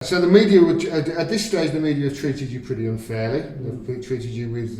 So the media, at this stage, the media have treated you pretty unfairly. They've treated you with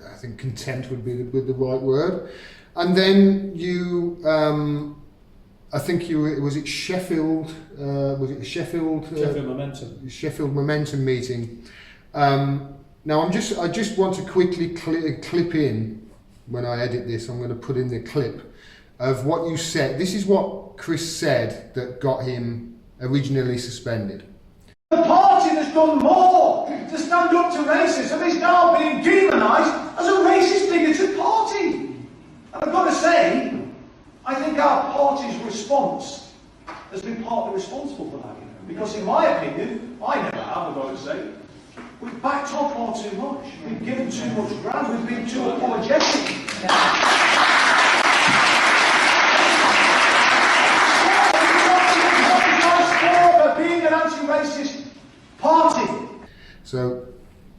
I think contempt would be the right word. And then you, I think was it Sheffield? Was it Sheffield? Sheffield Momentum. Sheffield Momentum meeting. Now I just want to quickly clip in, when I edit this, I'm going to put in the clip of what you said. This is what Chris said that got him originally suspended. The party that's done more to stand up to racism is now being demonised as a racist, bigoted party. And I've got to say, I think our party's response has been partly responsible for that. Because in my opinion, I never have, I've got to say, we've backed off far too much. We've given too much ground. We've been too apologetic. Being an anti-racist party. So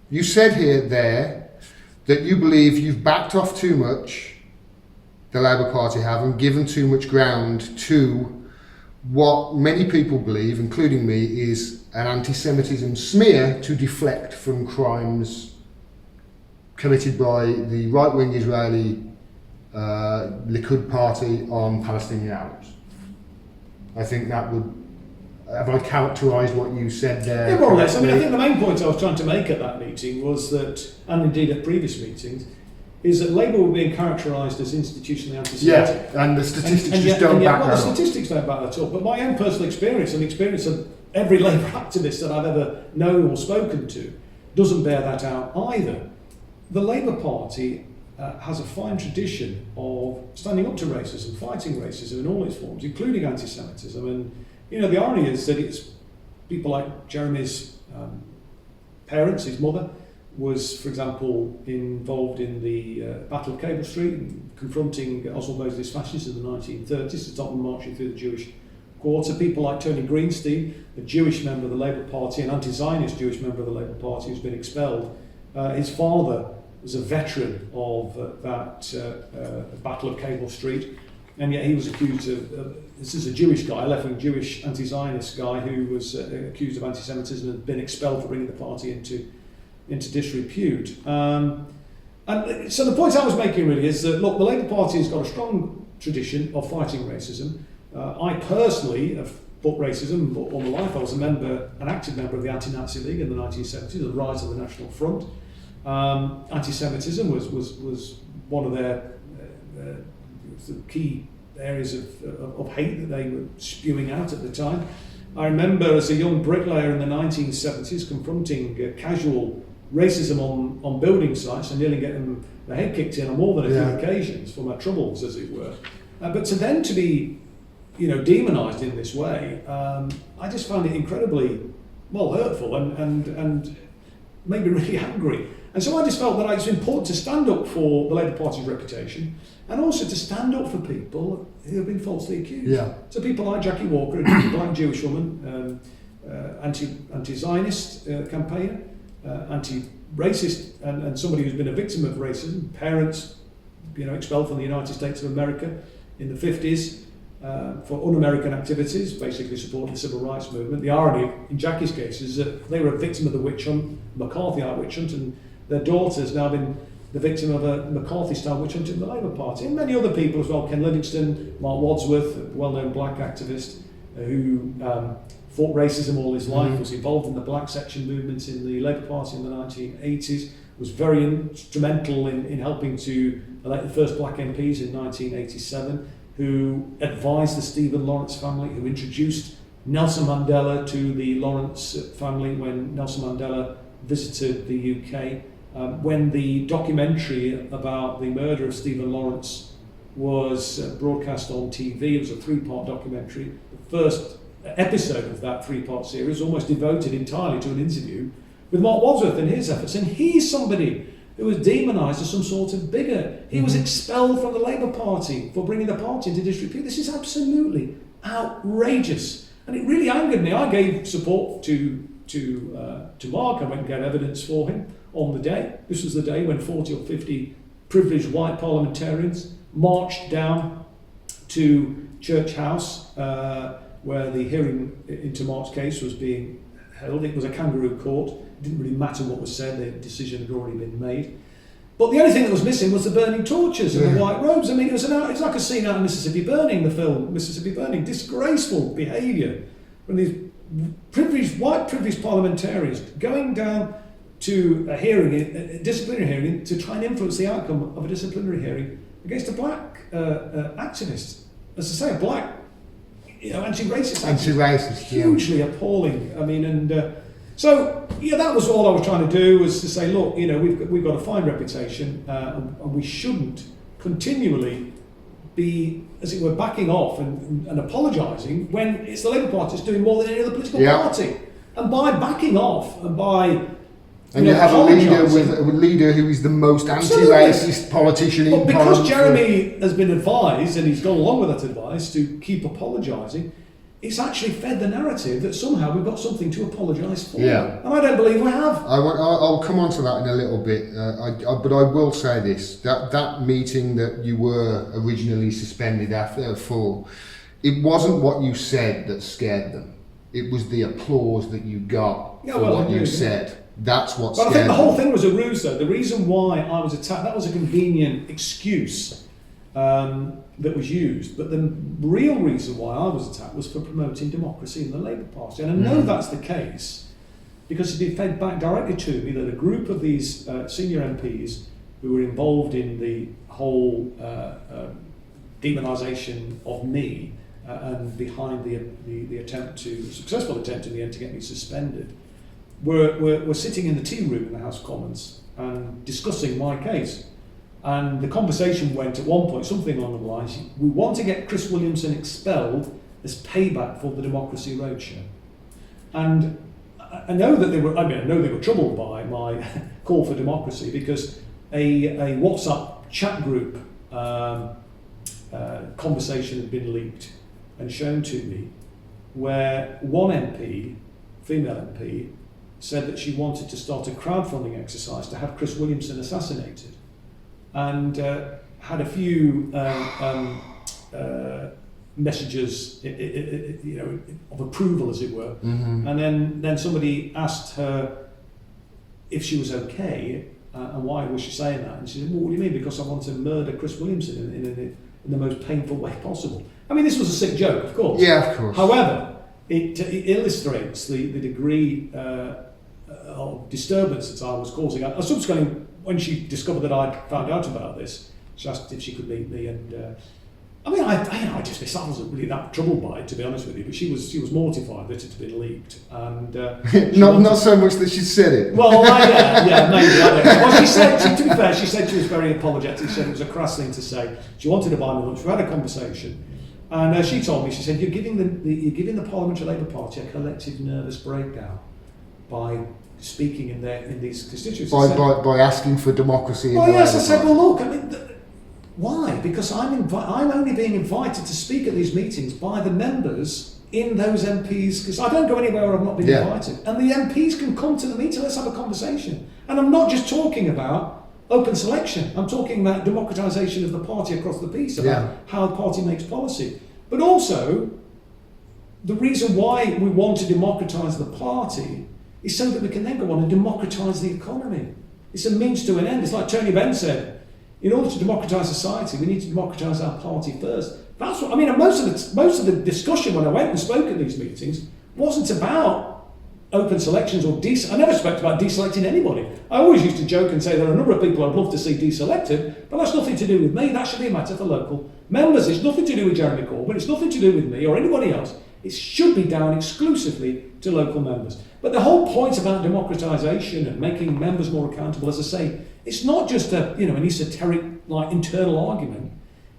you said there that you believe you've backed off too much, the Labour Party have, and given too much ground to what many people believe, including me, is an anti-Semitism smear to deflect from crimes committed by the right-wing Israeli Likud party on Palestinian Arabs. I think that would... Have I characterised what you said there? Yeah, more or less. I mean, I think the main point I was trying to make at that meeting was that, and indeed at previous meetings, is that Labour were being characterised as institutionally anti-Semitic. Yeah, and the statistics just don't back that up. The statistics don't back that up. But my own personal experience, and the experience of every Labour activist that I've ever known or spoken to, doesn't bear that out either. The Labour Party has a fine tradition of standing up to racism, fighting racism in all its forms, including anti-Semitism. And you know, the irony is that it's people like Jeremy's parents, his mother, was, for example, involved in the Battle of Cable Street, confronting Oswald Mosley's fascists in the 1930s, to stop them marching through the Jewish Quarter. People like Tony Greenstein, a Jewish member of the Labour Party, an anti-Zionist Jewish member of the Labour Party who's been expelled. His father was a veteran of that Battle of Cable Street. And yet he was accused of, this is a Jewish guy, a left-wing Jewish anti-Zionist guy who was accused of anti-Semitism and had been expelled for bringing the party into disrepute. And so the point I was making really is that, look, the Labour Party has got a strong tradition of fighting racism. I personally have fought racism all my life. I was an active member of the Anti-Nazi League in the 1970s, the rise of the National Front. Anti-Semitism was one of their key areas of hate that they were spewing out at the time. I remember as a young bricklayer in the 1970s confronting casual racism on building sites and nearly getting the head kicked in on more than a few occasions for my troubles, as it were. But to be, demonised in this way, I just found it incredibly, hurtful and made me really angry. And so I just felt that it's important to stand up for the Labour Party's reputation and also to stand up for people who have been falsely accused. Yeah. So people like Jackie Walker, a black Jewish woman, anti-Zionist campaigner, anti-racist, and somebody who's been a victim of racism, parents, expelled from the United States of America in the 50s for un-American activities, basically supporting the civil rights movement. The irony in Jackie's case is that they were a victim of the witch hunt, McCarthyite witch hunt, and their daughter's now been the victim of a McCarthy-style witch hunt in the Labour Party, and many other people as well. Ken Livingston, Mark Wadsworth, a well-known black activist who fought racism all his life, was involved in the black section movement in the Labour Party in the 1980s, was very instrumental in helping to elect the first black MPs in 1987, who advised the Stephen Lawrence family, who introduced Nelson Mandela to the Lawrence family when Nelson Mandela visited the UK. When the documentary about the murder of Stephen Lawrence was broadcast on TV, it was a 3-part documentary. The first episode of that 3-part series almost devoted entirely to an interview with Mark Wadsworth and his efforts. And he's somebody who was demonised as some sort of bigot. He was expelled from the Labour Party for bringing the party into disrepute. This is absolutely outrageous. And it really angered me. I gave support to Mark. I went and gave evidence for him on the day. This was the day when 40 or 50 privileged white parliamentarians marched down to Church House where the hearing into Mark's case was being held. It was a kangaroo court. It didn't really matter what was said. The decision had already been made. But the only thing that was missing was the burning torches and the white robes. I mean, it's like a scene out of Mississippi Burning, the film Mississippi Burning. Disgraceful behaviour from these white privileged parliamentarians going down to a hearing, a disciplinary hearing, to try and influence the outcome of a disciplinary hearing against a black activist. As I say, a black, anti-racist activist. Anti-racist, hugely appalling. I mean, and so that was all I was trying to do, was to say, look, we've got a fine reputation, and we shouldn't continually be, as it were, backing off and apologising when it's the Labour Party that's doing more than any other political party. And by backing off and by you have a leader who is the most anti-racist politician in Parliament. But because Jeremy has been advised, and he's gone along with that advice, to keep apologising, it's actually fed the narrative that somehow we've got something to apologise for. Yeah. And I don't believe we have. I'll come on to that in a little bit, but I will say this, that meeting that you were originally suspended for, it wasn't what you said that scared them. It was the applause that you got for what you said. That's what scared them. But I think the whole thing was a ruse, though. The reason why I was attacked, that was a convenient excuse that was used. But the real reason why I was attacked was for promoting democracy in the Labour Party. And I know that's the case because it been fed back directly to me that a group of these senior MPs who were involved in the whole demonisation of me and behind the successful attempt in the end to get me suspended, were sitting in the tea room in the House of Commons and discussing my case. And the conversation went at one point something along the lines, we want to get Chris Williamson expelled as payback for the Democracy Roadshow. And I know they were troubled by my call for democracy, because a WhatsApp chat group conversation had been leaked and shown to me, where one MP, female MP, said that she wanted to start a crowdfunding exercise to have Chris Williamson assassinated, and had a few messages, of approval, as it were. Mm-hmm. And then somebody asked her if she was okay, and why was she saying that? And she said, well, what do you mean? Because I want to murder Chris Williamson in the most painful way possible. I mean, this was a sick joke, of course. Yeah, of course. However, it illustrates the degree of disturbance that I was causing. Subsequently, when she discovered that I'd found out about this, she asked if she could meet me, and I wasn't really that troubled by it, to be honest with you. But she was mortified that it had been leaked, and not so much that she said it. Well, yeah, maybe. I don't know. Well, she said, to be fair, she said she was very apologetic. She said it was a crass thing to say. She wanted to buy me lunch. We had a conversation, and she told me, she said, you're giving the Parliamentary Labour Party a collective nervous breakdown by speaking in these constituencies. By asking for democracy. Well, yes, I said, well, look, I mean, why? Because I'm only being invited to speak at these meetings by the members in those MPs, because I don't go anywhere where I've not been invited. And the MPs can come to the meeting, let's have a conversation. And I'm not just talking about open selection, I'm talking about democratisation of the party across the piece, about how the party makes policy. But also, the reason why we want to democratise the party is so that we can then go on and democratise the economy. It's a means to an end. It's like Tony Benn said, in order to democratise society, we need to democratise our party first. That's what I mean. And most of the discussion when I went and spoke at these meetings wasn't about open selections or I never spoke about deselecting anybody. I always used to joke and say there are a number of people I'd love to see deselected, but that's nothing to do with me. That should be a matter for local members. It's nothing to do with Jeremy Corbyn. It's nothing to do with me or anybody else. It should be down exclusively to local members. But the whole point about democratisation and making members more accountable, as I say, it's not just an esoteric internal argument.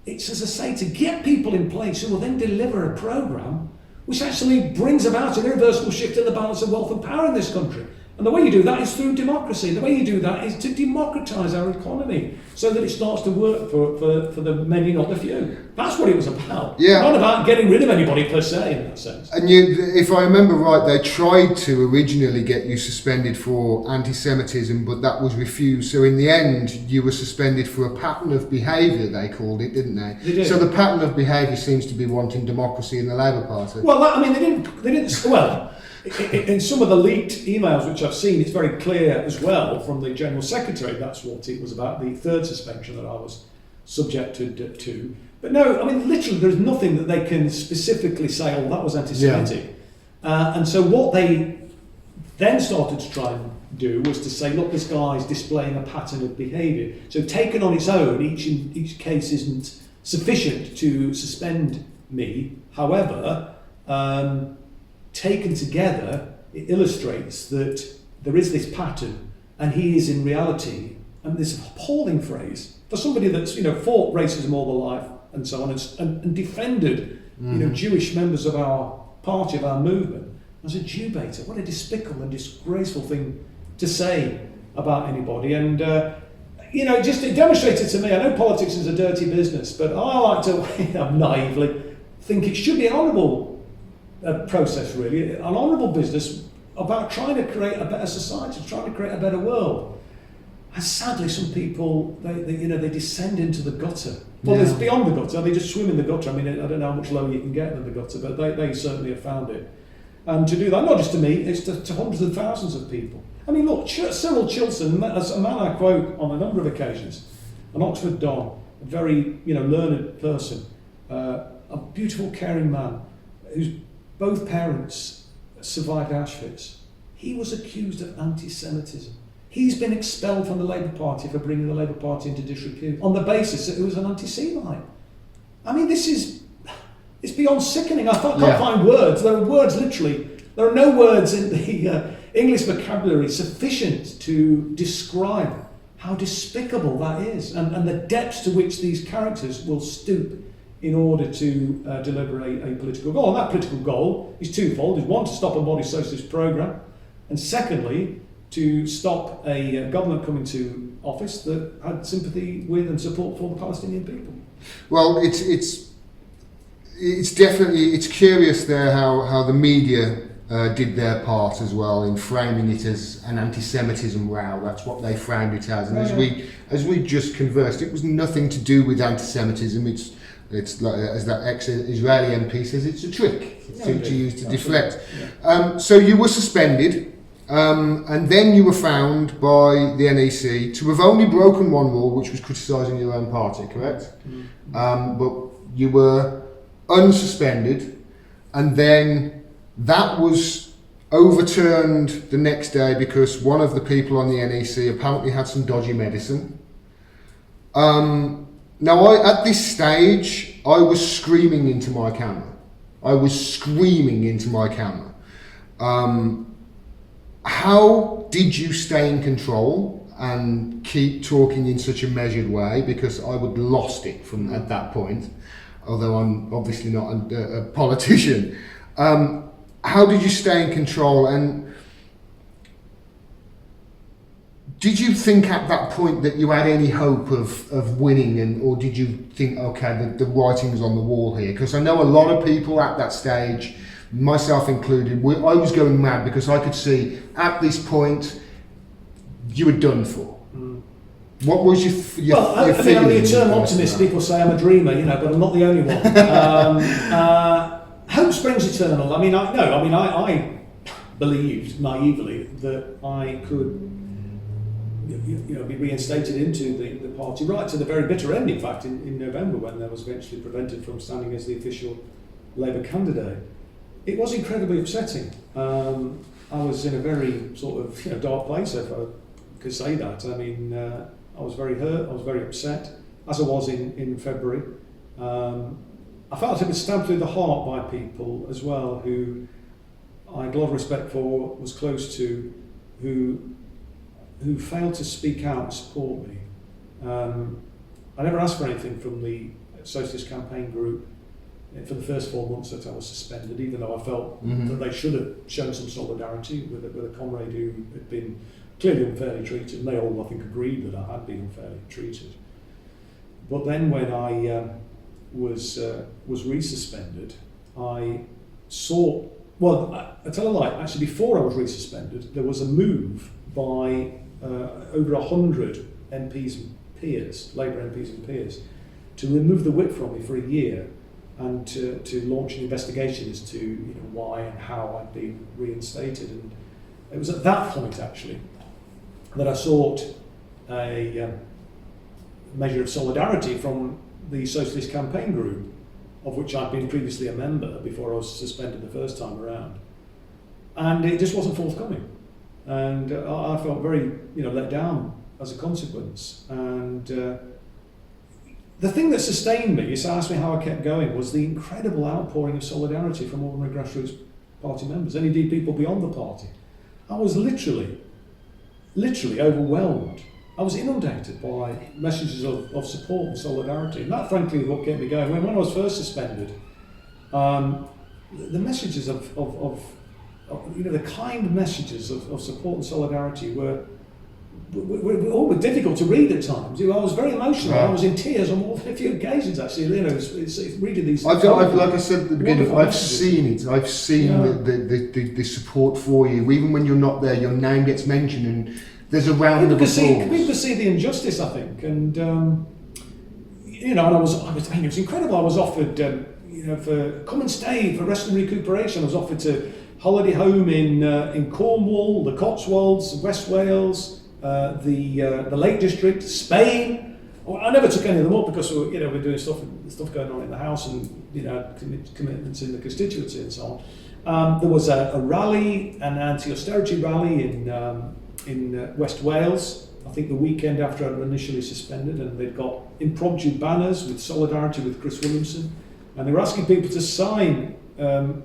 It's, as I say, to get people in place who will then deliver a programme which actually brings about an irreversible shift in the balance of wealth and power in this country. And the way you do that is through democracy. The way you do that is to democratise our economy so that it starts to work for the many, not the few. That's what it was about. Yeah. Not about getting rid of anybody per se in that sense. And if I remember right, they tried to originally get you suspended for anti-Semitism, but that was refused. So in the end, you were suspended for a pattern of behaviour, they called it, didn't they? They did. So the pattern of behaviour seems to be wanting democracy in the Labour Party. Well, they didn't. Well, in some of the leaked emails which I've seen, it's very clear as well from the General Secretary that's what it was about, the third suspension that I was subjected to. But no, I mean, literally, there's nothing that they can specifically say, oh, that was anti-Semitic. Yeah. And so what they then started to try and do was to say, look, this guy's displaying a pattern of behaviour. So taken on its own, each case isn't sufficient to suspend me. However, taken together, it illustrates that there is this pattern, and he is in reality, and this appalling phrase, for somebody that's fought racism all their life and so on, and defended Jewish members of our party, of our movement, as a Jew baiter. What a despicable and disgraceful thing to say about anybody. And it demonstrated to me, I know politics is a dirty business, but I like to naively think it should be an honourable process, really, an honourable business about trying to create a better society, trying to create a better world. And sadly, some people they descend into the gutter. Well, it's beyond the gutter. They just swim in the gutter. I mean, I don't know how much lower you can get than the gutter, but they certainly have found it. And to do that, not just to me, it's to hundreds of thousands of people. I mean, look, Cyril Chilson, as a man I quote on a number of occasions, an Oxford Don, a very learned person, a beautiful, caring man, whose both parents survived Auschwitz. He was accused of anti-Semitism. He's been expelled from the Labour Party for bringing the Labour Party into disrepute on the basis that he was an anti-Semite. I mean, it's beyond sickening. I can't find words. There are words, literally. There are no words in the English vocabulary sufficient to describe how despicable that is and the depths to which these characters will stoop in order to deliver a political goal. And that political goal is twofold. Is one, to stop a body socialist programme, and secondly, to stop a government coming to office that had sympathy with and support for the Palestinian people. Well, it's definitely curious there how the media did their part as well in framing it as an anti-Semitism row. That's what they framed it as. And as we just conversed, it was nothing to do with anti-Semitism. It's like, as that ex-Israeli MP says, it's a trick to use to deflect. Yeah. So you were suspended, and then you were found by the NEC to have only broken one rule, which was criticising your own party, correct? Mm-hmm. But you were unsuspended, and then that was overturned the next day because one of the people on the NEC apparently had some dodgy medicine. Now, at this stage, I was screaming into my camera. How did you stay in control and keep talking in such a measured way? Because I would lost it from at that point, although I'm obviously not a politician. How did you stay in control, and did you think at that point that you had any hope of winning, or did you think, okay, the writing's on the wall here? Because I know a lot of people at that stage, myself included, I was going mad because I could see at this point you were done for. Mm. What was your feeling? Well, I'm the eternal optimist. People say I'm a dreamer, but I'm not the only one. Hope springs eternal. I believed naively that I could be reinstated into the party right to the very bitter end, in fact, in November, when I was eventually prevented from standing as the official Labour candidate. It was incredibly upsetting. I was in a very sort of dark place, if I could say that. I mean, I was very hurt, I was very upset, as I was in February. I felt it was stabbed through the heart by people as well who I had a lot of respect for, was close to, who failed to speak out and support me. I never asked for anything from the Socialist Campaign Group for the first 4 months that I was suspended, even though I felt that they should have shown some solidarity with a comrade who had been clearly unfairly treated, and they all, I think, agreed that I had been unfairly treated. But then when I was resuspended, I sought, well, I tell a lie, actually before I was resuspended, there was a move by over 100 MPs and peers, Labour MPs and peers, to remove the whip from me for a year and to launch an investigation as to why and how I'd been reinstated. And it was at that point, actually, that I sought a measure of solidarity from the Socialist Campaign Group, of which I'd been previously a member before I was suspended the first time around. And it just wasn't forthcoming. And I felt very let down as a consequence. And the thing that sustained me, you asked me how I kept going, was the incredible outpouring of solidarity from ordinary grassroots party members, and indeed people beyond the party. I was literally overwhelmed. I was inundated by messages of support and solidarity, and that frankly is what kept me going. When I was first suspended, the messages of the kind messages of support and solidarity were difficult to read at times. I was very emotional. Right. I was in tears on a few occasions. Actually, it's reading these. Like I said at the beginning, I've seen it. I've seen the support for you. Even when you're not there, your name gets mentioned, and there's a round of applause. People see the injustice, I think, and and I was. I mean, it was incredible. I was offered, for come and stay for rest and recuperation. I was offered to holiday home in Cornwall, the Cotswolds, West Wales. The Lake District, Spain. I never took any of them up because we're doing stuff going on in the house and commitments in the constituency and so on. There was a rally, an anti-austerity rally in West Wales. I think the weekend after I was initially suspended, and they'd got impromptu banners with solidarity with Chris Williamson, and they were asking people to sign and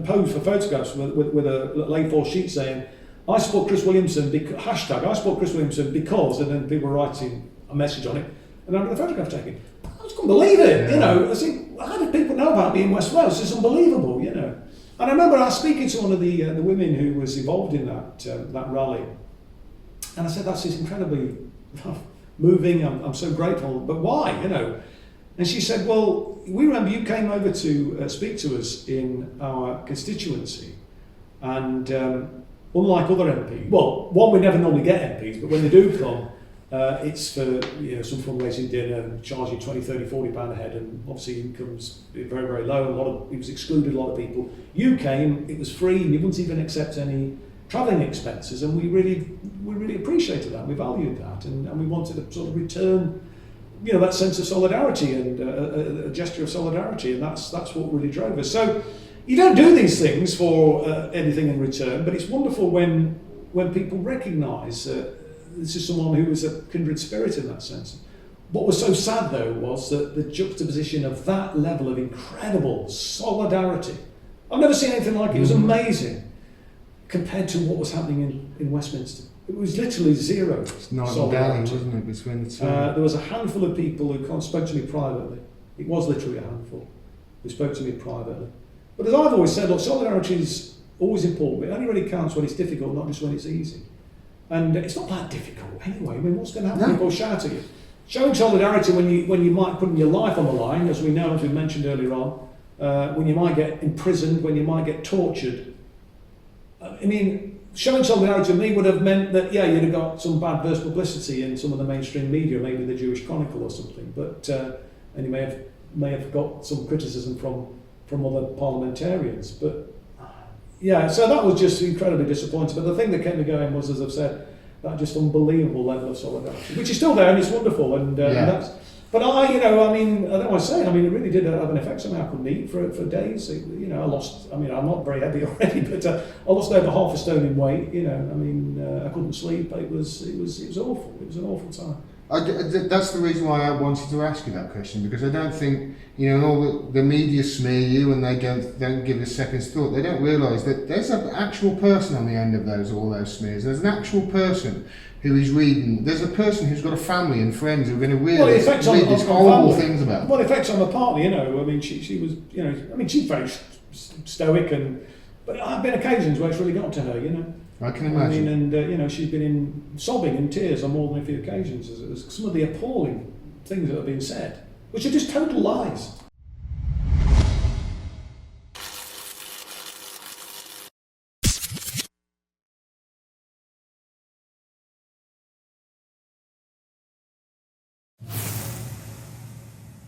pose for photographs with a little A4 sheet saying, I support Chris Williamson, hashtag I support Chris Williamson because, and then people were writing a message on it, and then the photograph taken. I just couldn't believe it, I think, how did people know about me in West Wales? It's unbelievable, And I remember I was speaking to one of the women who was involved in that rally, and I said, that's incredibly moving, I'm so grateful, but why, And she said, well, we remember you came over to speak to us in our constituency, and unlike other MPs, well, one, we never normally get MPs, but when they do come, it's for some fundraising dinner, charging 20, 30, 40 pound a head, and obviously income's very, very low. It was excluded a lot of people. You came, it was free, and you wouldn't even accept any travelling expenses, and we really appreciated that, we valued that, and we wanted to sort of return that sense of solidarity and a gesture of solidarity, and that's what really drove us. So you don't do these things for anything in return, but it's wonderful when people recognise this is someone who was a kindred spirit in that sense. What was so sad, though, was that the juxtaposition of that level of incredible solidarity, I've never seen anything like it, it was amazing, compared to what was happening in Westminster. It was literally zero. It's not down, wasn't it, between the two? There was a handful of people who spoke to me privately. It was literally a handful who spoke to me privately. But as I've always said, look, solidarity is always important, but it only really counts when it's difficult, not just when it's easy. And it's not that difficult anyway. I mean, what's going to happen? People shout at you. Showing solidarity when you might put your life on the line, as we know, as we mentioned earlier on, when you might get imprisoned, when you might get tortured. I mean, showing solidarity to me would have meant that, you'd have got some bad burst publicity in some of the mainstream media, maybe the Jewish Chronicle or something, but and you may have got some criticism from other parliamentarians, but so that was just incredibly disappointing. But the thing that kept me going was, as I've said, that just unbelievable level of solidarity, which is still there and it's wonderful. And that's. But I don't know what I say. I mean, it really did have an effect on me. I couldn't eat for days. I lost. I mean, I'm not very heavy already, but I lost over half a stone in weight. I couldn't sleep. It was awful. It was an awful time. That's the reason why I wanted to ask you that question, because I don't think all the media smear you and they don't give it a second's thought. They don't realise that there's an actual person on the end of all those smears. There's an actual person who is reading. There's a person who's got a family and friends who are going to read, Well, it affects on read these on horrible family. things about. Well, it affects on the partner, you know. I mean, she was, you know, I mean, she's very stoic, but there have been occasions where it's really got to her, you know. I can I imagine. mean, and you know, she's been in sobbing and tears on more than a few occasions as some of the appalling things that have been said, which are just total lies.